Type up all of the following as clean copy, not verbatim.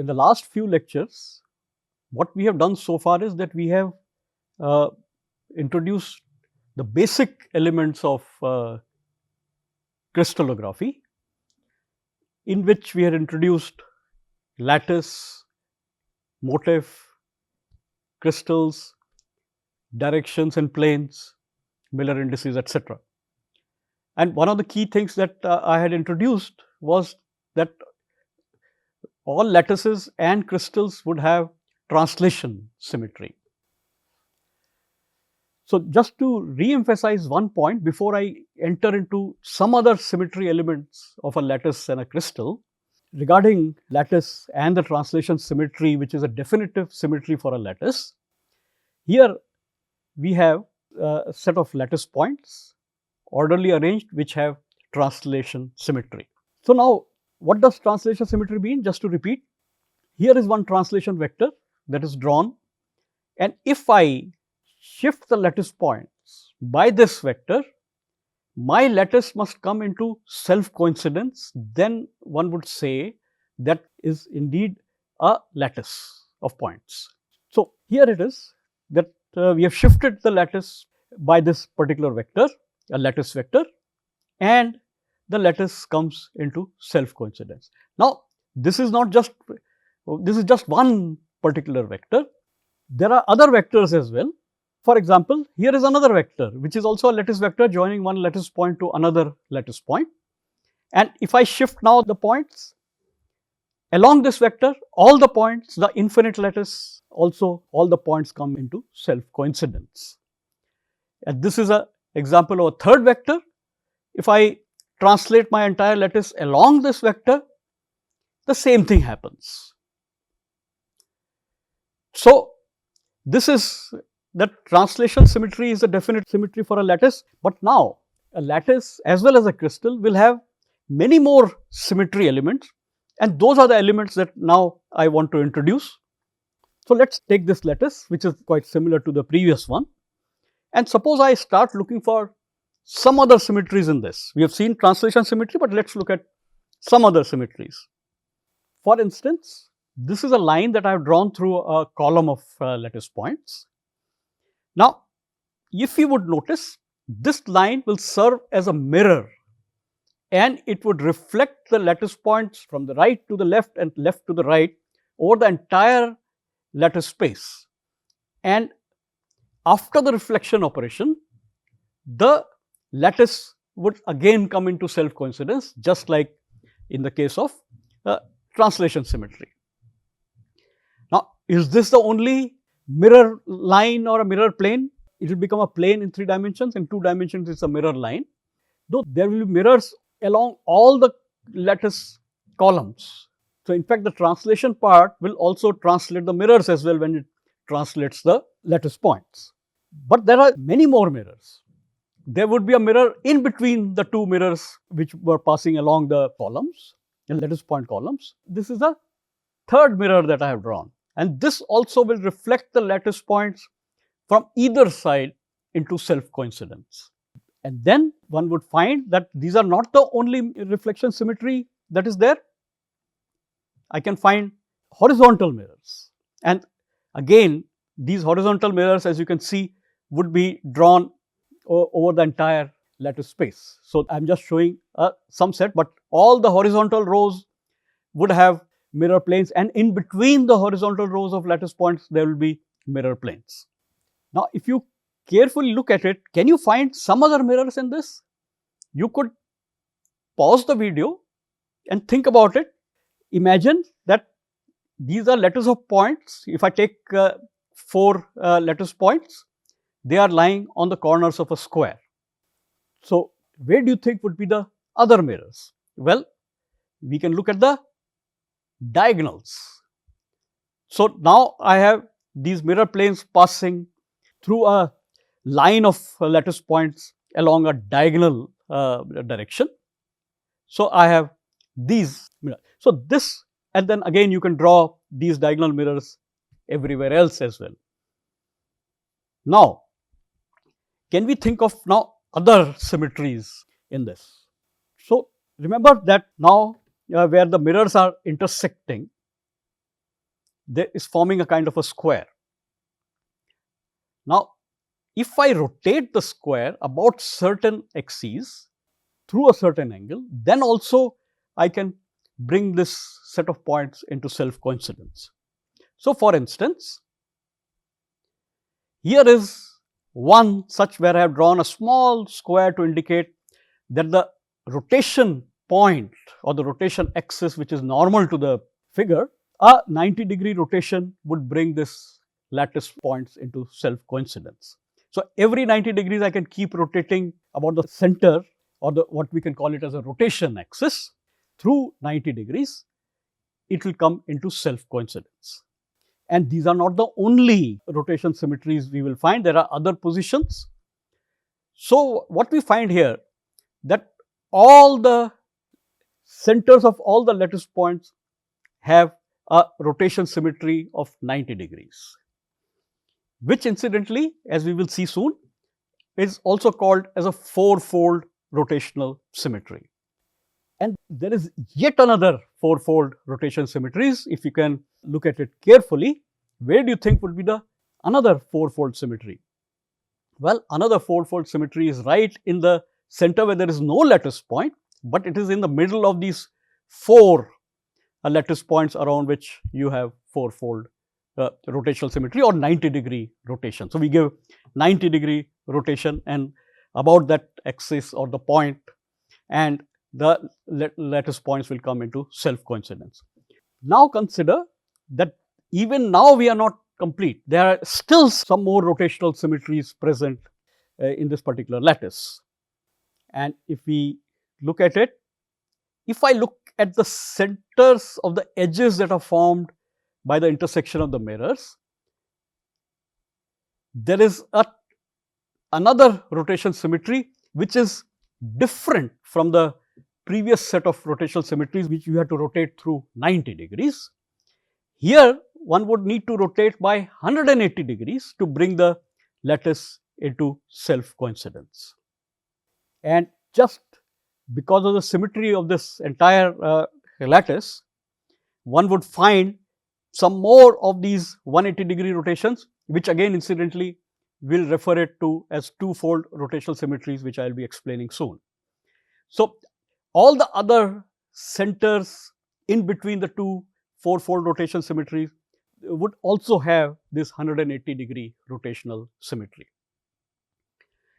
in the last few lectures, what we have done so far is that we have introduced the basic elements of crystallography, in which we had introduced lattice, motif, crystals, directions and planes, Miller indices, etc. And one of the key things that I had introduced was that all lattices and crystals would have translation symmetry. So, just to re-emphasize one point before I enter into some other symmetry elements of a lattice and a crystal, regarding lattice and the translation symmetry, which is a definitive symmetry for a lattice, here we have a set of lattice points orderly arranged which have translation symmetry. So, now what does translation symmetry mean? Just to repeat, here is one translation vector that is drawn, and if I shift the lattice points by this vector, my lattice must come into self coincidence, then one would say that is indeed a lattice of points. So, here it is that we have shifted the lattice by this particular vector, a lattice vector, and the lattice comes into self coincidence. Now, this is not just this is just one particular vector. There are other vectors as well. For example, here is another vector which is also a lattice vector joining one lattice point to another lattice point. And if I shift now the points along this vector, all the points, the infinite lattice, also all the points come into self coincidence. And this is an example of a third vector. If I translate my entire lattice along this vector, the same thing happens. So, this is that translation symmetry is a definite symmetry for a lattice, but now a lattice as well as a crystal will have many more symmetry elements, and those are the elements that now I want to introduce. So, let us take this lattice which is quite similar to the previous one, and suppose I start looking for some other symmetries in this. We have seen translation symmetry, but let us look at some other symmetries. For instance, this is a line that I have drawn through a column of lattice points. Now, if you would notice, this line will serve as a mirror, and it would reflect the lattice points from the right to the left and left to the right over the entire lattice space. And after the reflection operation, the lattice would again come into self coincidence, just like in the case of translation symmetry. Now, is this the only mirror line or a mirror plane? It will become a plane in 3 dimensions. In 2 dimensions, it is a mirror line. Though there will be mirrors along all the lattice columns. So, in fact, the translation part will also translate the mirrors as well when it translates the lattice points. But there are many more mirrors. There would be a mirror in between the 2 mirrors which were passing along the columns, the lattice point columns. This is a third mirror that I have drawn, and this also will reflect the lattice points from either side into self coincidence. And then one would find that these are not the only reflection symmetry that is there. I can find horizontal mirrors, and again these horizontal mirrors, as you can see, would be drawn over the entire lattice space. So, I am just showing some set, but all the horizontal rows would have mirror planes, and in between the horizontal rows of lattice points there will be mirror planes. Now, if you carefully look at it, can you find some other mirrors in this? You could pause the video and think about it. Imagine that these are lattice of points. If I take 4 lattice points, they are lying on the corners of a square. So, where do you think would be the other mirrors? Well, we can look at the diagonals. So, now I have these mirror planes passing through a line of lattice points along a diagonal direction. So, I have these mirrors. So, this, and then again you can draw these diagonal mirrors everywhere else as well. Now, can we think of now other symmetries in this? So, remember that now where the mirrors are intersecting, there is forming a kind of a square. Now, if I rotate the square about certain axes through a certain angle, then also I can bring this set of points into self-coincidence. So, for instance, here is one such where I have drawn a small square to indicate that the rotation point or the rotation axis which is normal to the figure, a 90-degree rotation would bring this lattice points into self-coincidence. So, every 90 degrees I can keep rotating about the center or the what we can call it as a rotation axis through 90 degrees, it will come into self-coincidence. And these are not the only rotation symmetries we will find, there are other positions. So, what we find here that all the centers of all the lattice points have a rotation symmetry of 90 degrees, which incidentally, as we will see soon, is also called as a fourfold rotational symmetry. And there is yet another fourfold rotation symmetries. If you can look at it carefully, where do you think would be the another fourfold symmetry? Well, another fourfold symmetry is right in the center where there is no lattice point, but it is in the middle of these four lattice points around which you have fourfold rotational symmetry or 90-degree rotation. So, we give 90-degree rotation and about that axis or the point, and the lattice points will come into self-coincidence. Now, consider that even now we are not complete. There are still some more rotational symmetries present in this particular lattice. And if we look at it, if I look at the centers of the edges that are formed by the intersection of the mirrors, there is another rotation symmetry which is different from the previous set of rotational symmetries which you had to rotate through 90 degrees. Here one would need to rotate by 180 degrees to bring the lattice into self-coincidence. And just because of the symmetry of this entire lattice, one would find some more of these 180-degree rotations, which again incidentally will refer it to as twofold rotational symmetries, which I will be explaining soon. So, all the other centers in between the two fourfold rotation symmetries would also have this 180-degree rotational symmetry.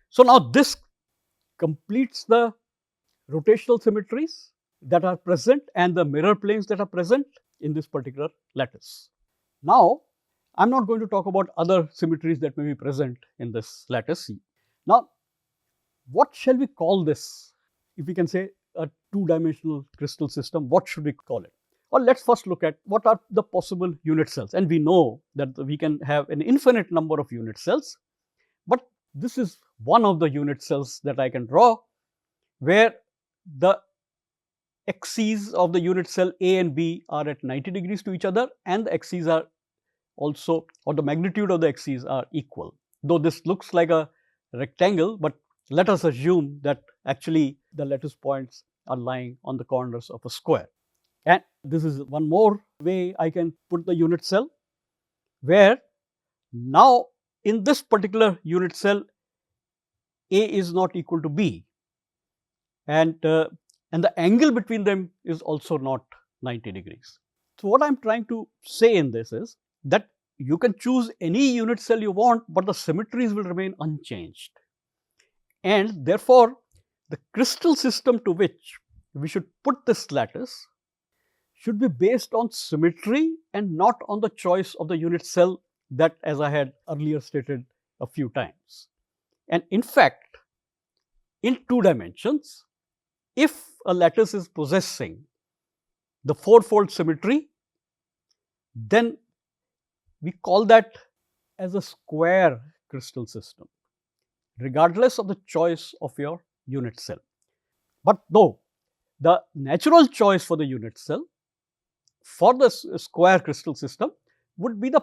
So, now this completes the rotational symmetries that are present and the mirror planes that are present in this particular lattice. Now, I am not going to talk about other symmetries that may be present in this lattice. Now, what shall we call this? If we can say a two-dimensional crystal system, what should we call it? Well, let us first look at what are the possible unit cells, and we know that we can have an infinite number of unit cells, but this is one of the unit cells that I can draw, where the axes of the unit cell A and B are at 90 degrees to each other, and the axes are also, or the magnitude of the axes are equal. Though this looks like a rectangle, but let us assume that actually the lattice points are lying on the corners of a square. And this is one more way I can put the unit cell, where now in this particular unit cell A is not equal to B, and the angle between them is also not 90 degrees. So, what I am trying to say in this is that you can choose any unit cell you want, but the symmetries will remain unchanged. And therefore, the crystal system to which we should put this lattice should be based on symmetry and not on the choice of the unit cell that, as I had earlier stated a few times. And in fact, in 2 dimensions, if a lattice is possessing the fourfold symmetry, then we call that as a square crystal system, regardless of the choice of your unit cell. But though the natural choice for the unit cell for the square crystal system would be the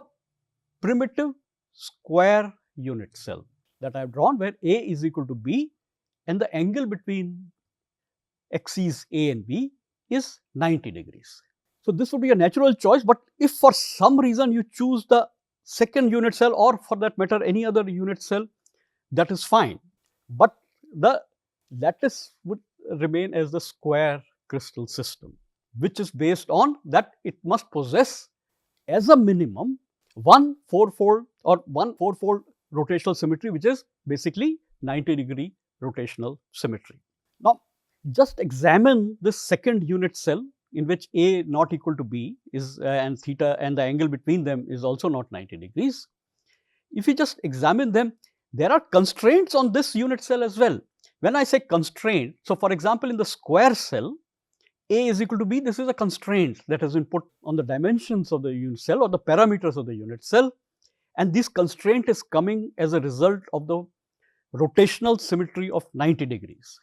primitive square unit cell that I have drawn, where A is equal to B and the angle between axes A and B is 90 degrees. So, this would be a natural choice, but if for some reason you choose the second unit cell, or for that matter any other unit cell, that is fine. But the lattice would remain as the square crystal system, which is based on that it must possess as a minimum one fourfold rotational symmetry, which is basically 90-degree rotational symmetry. Now, just examine this second unit cell in which A not equal to B is and theta, and the angle between them is also not 90 degrees. If you just examine them, there are constraints on this unit cell as well. When I say constraint, so for example, in the square cell, A is equal to B, this is a constraint that has been put on the dimensions of the unit cell or the parameters of the unit cell, and this constraint is coming as a result of the rotational symmetry of 90 degrees.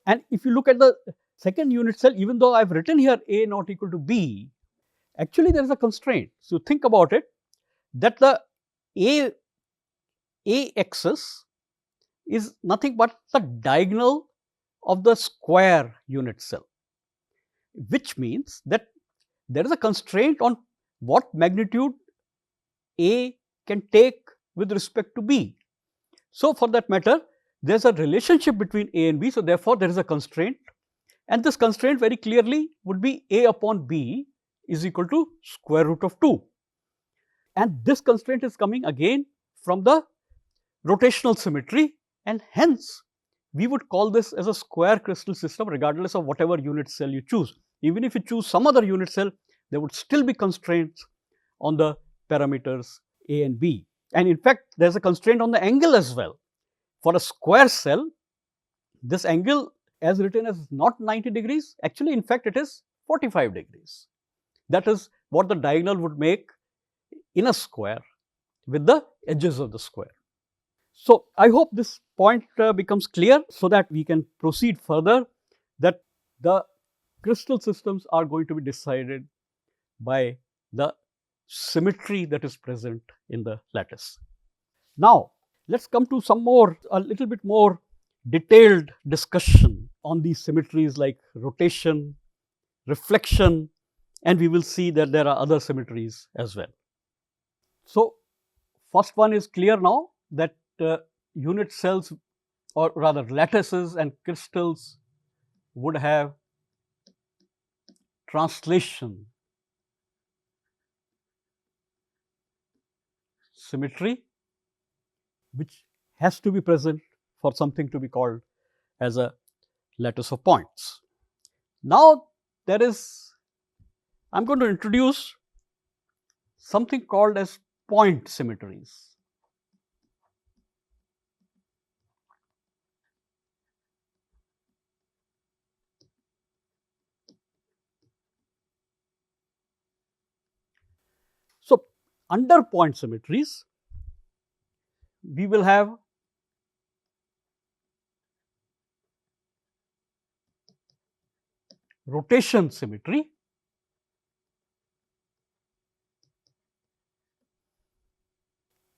And if you look at the second unit cell, even though I have written here A not equal to B, actually there is a constraint. So, think about it, that the A axis is nothing but the diagonal of the square unit cell, which means that there is a constraint on what magnitude A can take with respect to B. So, for that matter, there is a relationship between A and B. So, therefore, there is a constraint, and this constraint very clearly would be A upon B is equal to square root of 2, and this constraint is coming again from the rotational symmetry, and hence we would call this as a square crystal system regardless of whatever unit cell you choose. Even if you choose some other unit cell, there would still be constraints on the parameters A and B, and in fact there is a constraint on the angle as well. For a square cell, this angle as written as not 90 degrees, actually in fact it is 45 degrees. That is what the diagonal would make in a square with the edges of the square. So, I hope this point becomes clear, so that we can proceed further, that the crystal systems are going to be decided by the symmetry that is present in the lattice. Now, let us come to a little bit more detailed discussion on these symmetries like rotation, reflection, and we will see that there are other symmetries as well. So, first one is clear now, that unit cells, or rather lattices and crystals, would have translation symmetry, which has to be present for something to be called as a lattice of points. Now, I am going to introduce something called as point symmetries. So, under point symmetries, we will have rotation symmetry,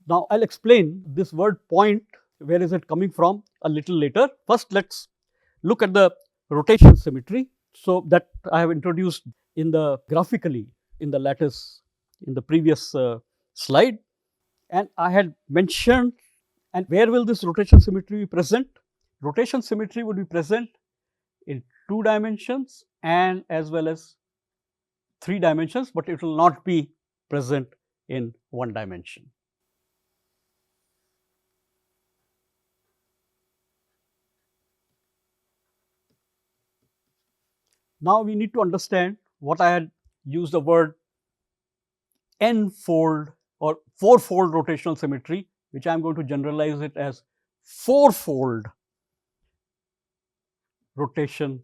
now I will explain this word point, where is it coming from, a little later. First, let us look at the rotation symmetry. So, that I have introduced in the graphically in the lattice in the previous slide, and I had mentioned, and where will this rotation symmetry be present? Rotation symmetry would be present in 2 dimensions and as well as 3 dimensions, but it will not be present in 1 dimension. Now, we need to understand what I had used the word n-fold or 4-fold rotational symmetry, which I am going to generalize it as 4-fold rotation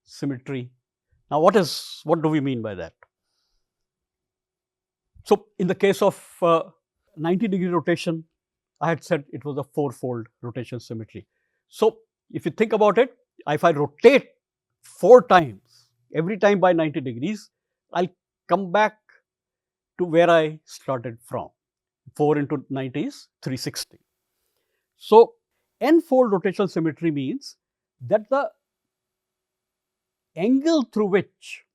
symmetry. Now, what do we mean by that? So, in the case of 90-degree rotation, I had said it was a 4-fold rotation symmetry. So, if you think about it, if I rotate 4 times, every time by 90 degrees, I will come back to where I started from. 4 into 90 is 360. So, n-fold rotational symmetry means that the angle through which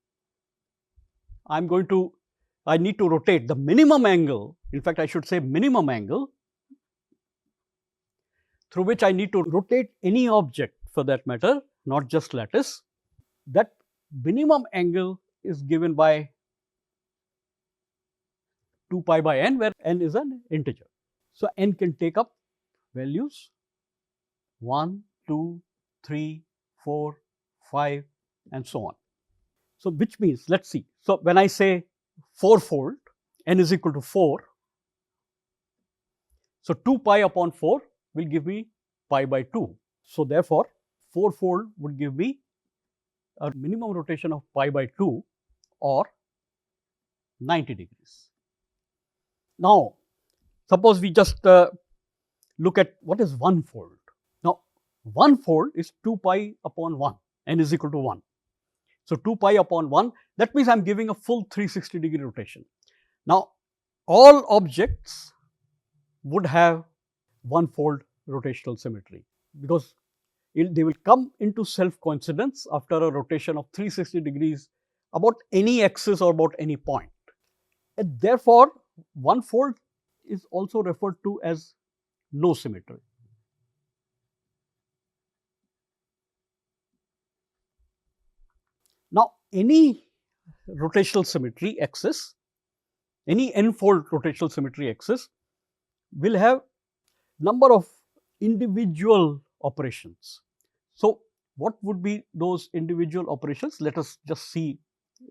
I need to rotate, the minimum angle, in fact I should say minimum angle through which I need to rotate any object for that matter, not just lattice, that minimum angle is given by 2 pi by n, where n is an integer. So, n can take up values 1, 2, 3, 4, 5 and so on. So, which means, let us see. So, when I say 4-fold, n is equal to 4. So, 2 pi upon 4 will give me pi by 2. So, therefore, 4-fold would give me a minimum rotation of pi by 2 or 90 degrees. Now, suppose we just look at what is 1-fold. Now, 1-fold is 2 pi upon 1, n is equal to 1. So, 2 pi upon 1, that means I am giving a full 360 degree rotation. Now, all objects would have 1-fold rotational symmetry, because they will come into self coincidence after a rotation of 360 degrees about any axis or about any point. And therefore, 1-fold is also referred to as no symmetry. Now, any rotational symmetry axis, any n-fold rotational symmetry axis will have number of individual operations. So, what would be those individual operations? Let us just see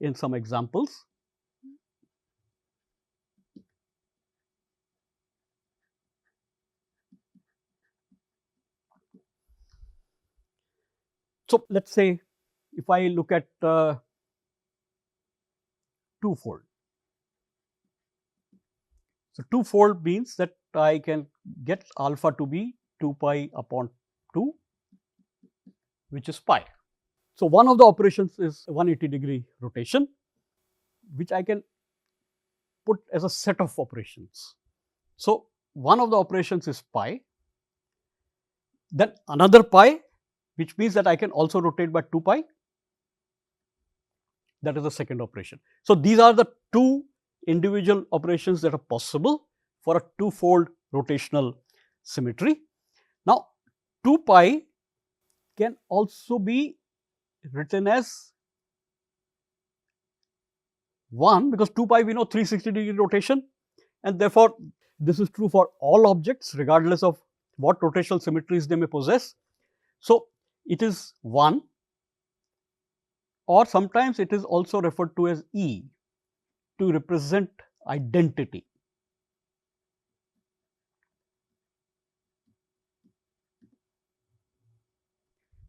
in some examples. So, let us say if I look at 2-fold. So, 2-fold means that I can get alpha to be 2 pi upon 2, which is pi. So, one of the operations is 180 degree rotation, which I can put as a set of operations. So, one of the operations is pi, then another pi, which means that I can also rotate by 2 pi, that is the second operation. So, these are the two individual operations that are possible for a 2-fold rotational symmetry. Now, 2 pi can also be written as 1, because 2 pi we know 360 degree rotation, and therefore, this is true for all objects regardless of what rotational symmetries they may possess. So, it is 1, or sometimes it is also referred to as E to represent identity.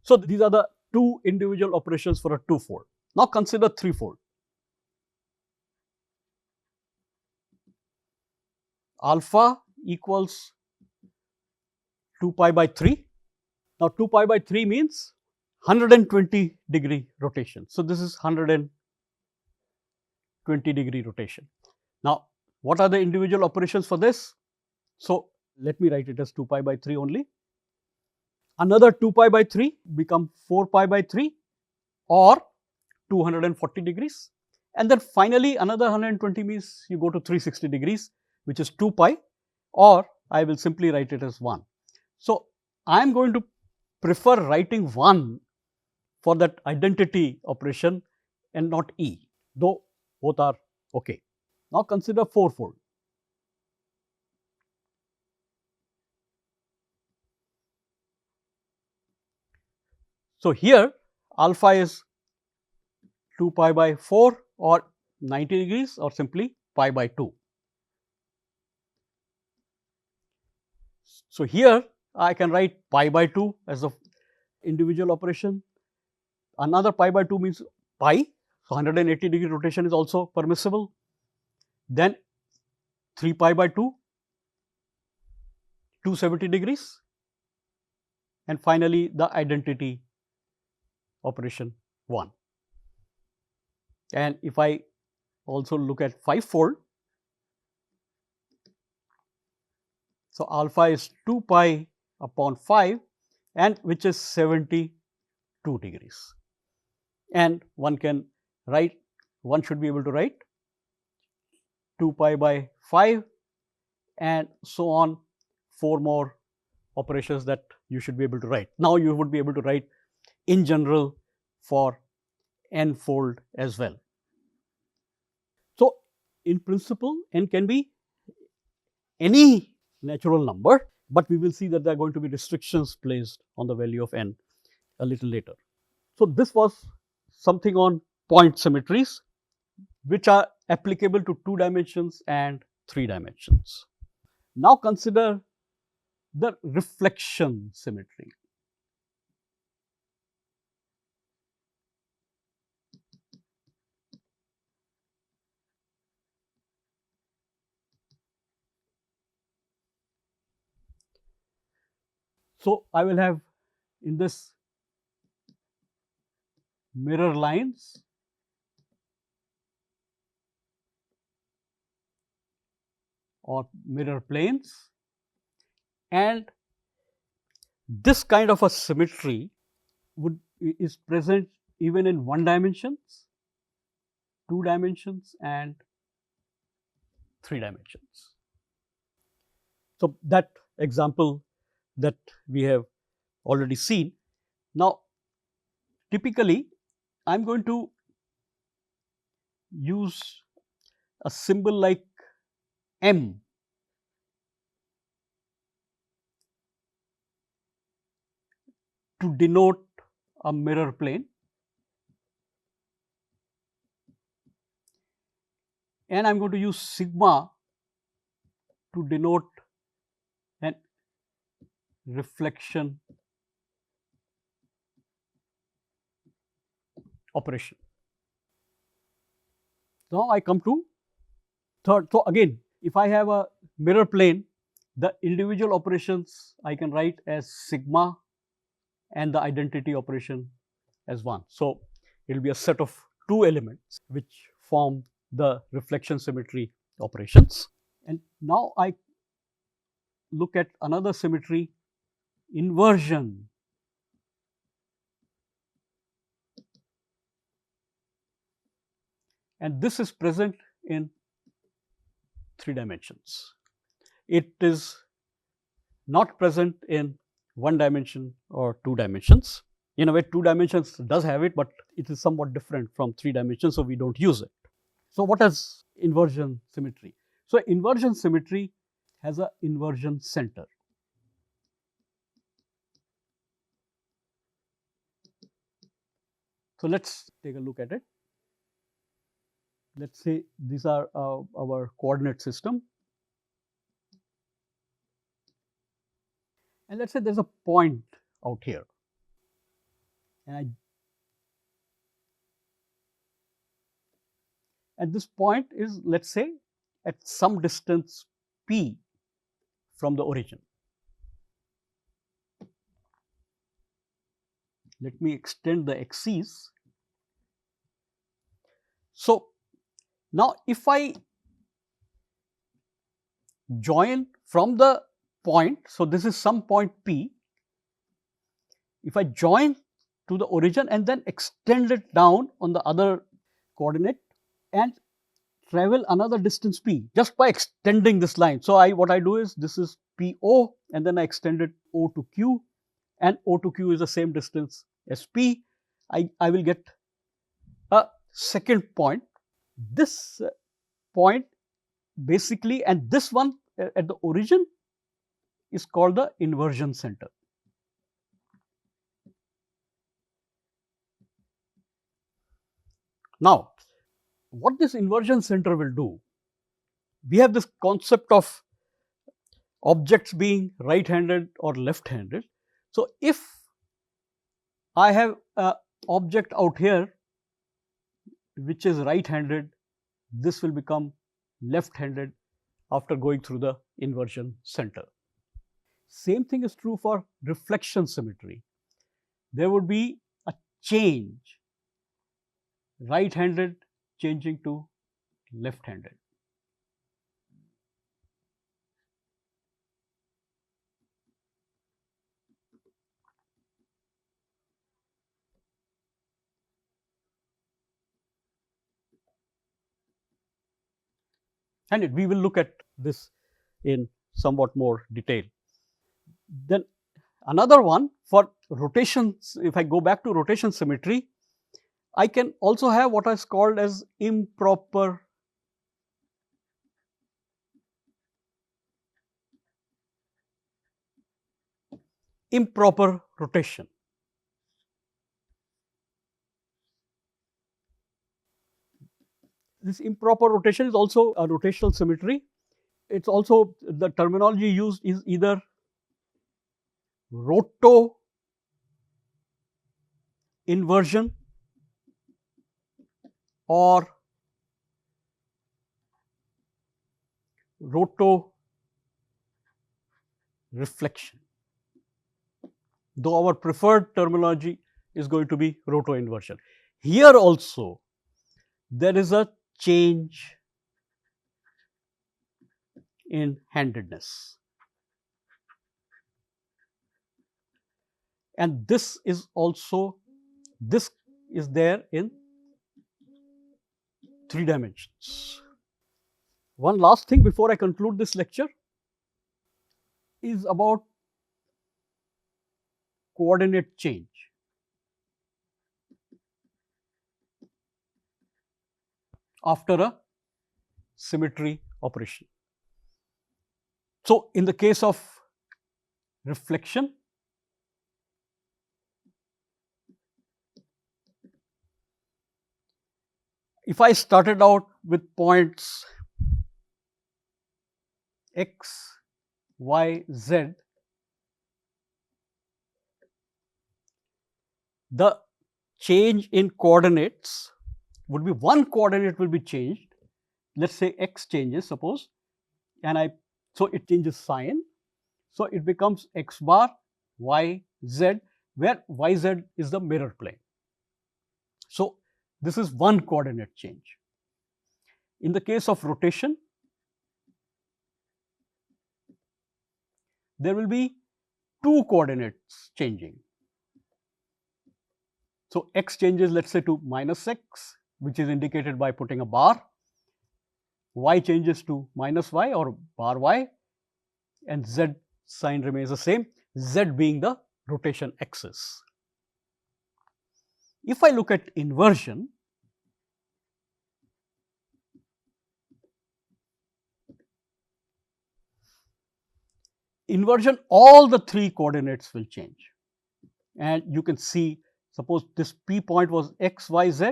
So, these are the two individual operations for a 2-fold. Now, consider 3-fold. Alpha equals 2 pi by 3. Now, 2 pi by 3 means 120 degree rotation. So, this is 120 degree rotation. Now, what are the individual operations for this? So, let me write it as 2 pi by 3 only. Another 2 pi by 3 become 4 pi by 3 or 240 degrees, and then finally another 120 means you go to 360 degrees, which is 2 pi, or I will simply write it as 1. So, I am going to prefer writing 1 for that identity operation and not E, though both are okay. Now, consider 4-fold. So, here alpha is 2 pi by 4 or 90 degrees or simply pi by 2. So, here I can write pi by 2 as the individual operation. Another pi by 2 means pi. So, 180 degree rotation is also permissible. Then 3 pi by 2, 270 degrees, and finally the identity operation 1. And if I also look at 5-fold, so alpha is 2 pi upon 5 and which is 72 degrees. And one should be able to write 2 pi by 5 and so on, 4 more operations that you should be able to write. Now you would be able to write in general for n-fold as well. So, in principle n can be any natural number, but we will see that there are going to be restrictions placed on the value of n a little later. So, this was something on point symmetries which are applicable to 2 dimensions and 3 dimensions. Now consider the reflection symmetry. So, I will have in this mirror lines or mirror planes, and this kind of a symmetry is present even in 1 dimensions, 2 dimensions and 3 dimensions. So, that example that we have already seen. Now, typically I am going to use a symbol like M to denote a mirror plane, and I am going to use sigma to denote an reflection operation. Now, I come to third. So, again if I have a mirror plane, the individual operations I can write as sigma and the identity operation as 1. So, it will be a set of 2 elements which form the reflection symmetry operations. And now I look at another symmetry, inversion. And this is present in 3 dimensions. It is not present in 1 dimension or 2 dimensions. In a way, 2 dimensions does have it, but it is somewhat different from 3 dimensions, so we don't use it. So, what is inversion symmetry? So, inversion symmetry has an inversion center. So, let us take a look at it. Let us say these are our coordinate system, and let us say there is a point out here, and this point is, let us say, at some distance p from the origin. Let me extend the axes. So, now if I join from the point, so this is some point p, if I join to the origin and then extend it down on the other coordinate and travel another distance p just by extending this line. So, what I do is, this is PO and then I extend it O to Q, and O to Q is the same distance as P. I will get a second point. This point basically, and this one at the origin is called the inversion center. Now, what this inversion center will do, we have this concept of objects being right-handed or left-handed. So, if I have an object out here which is right-handed, this will become left-handed after going through the inversion center. Same thing is true for reflection symmetry. There would be a change, right-handed changing to left-handed. and we will look at this in somewhat more detail. Then another one for rotations, if I go back to rotation symmetry, I can also have what is called as improper rotation. This improper rotation is also a rotational symmetry. It's also, the terminology used is either roto inversion or roto reflection, though our preferred terminology is going to be roto inversion. Here also there is a change in handedness, and this is there in 3 dimensions. One last thing before I conclude this lecture is about coordinate change. After a symmetry operation. So, in the case of reflection, if I started out with points x, y, z, the change in coordinates would be, one coordinate will be changed. Let us say x changes, suppose, and so it changes sign. So, it becomes x bar, y, z, where y, z is the mirror plane. So, this is one coordinate change. In the case of rotation, there will be 2 coordinates changing. So, x changes, let us say, to minus x, which is indicated by putting a bar, y changes to minus y or bar y, and z sign remains the same, z being the rotation axis. If I look at inversion, all the 3 coordinates will change, and you can see, suppose this P point was x, y, z,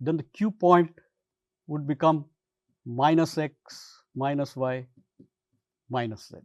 then the Q point would become minus x, minus y, minus z.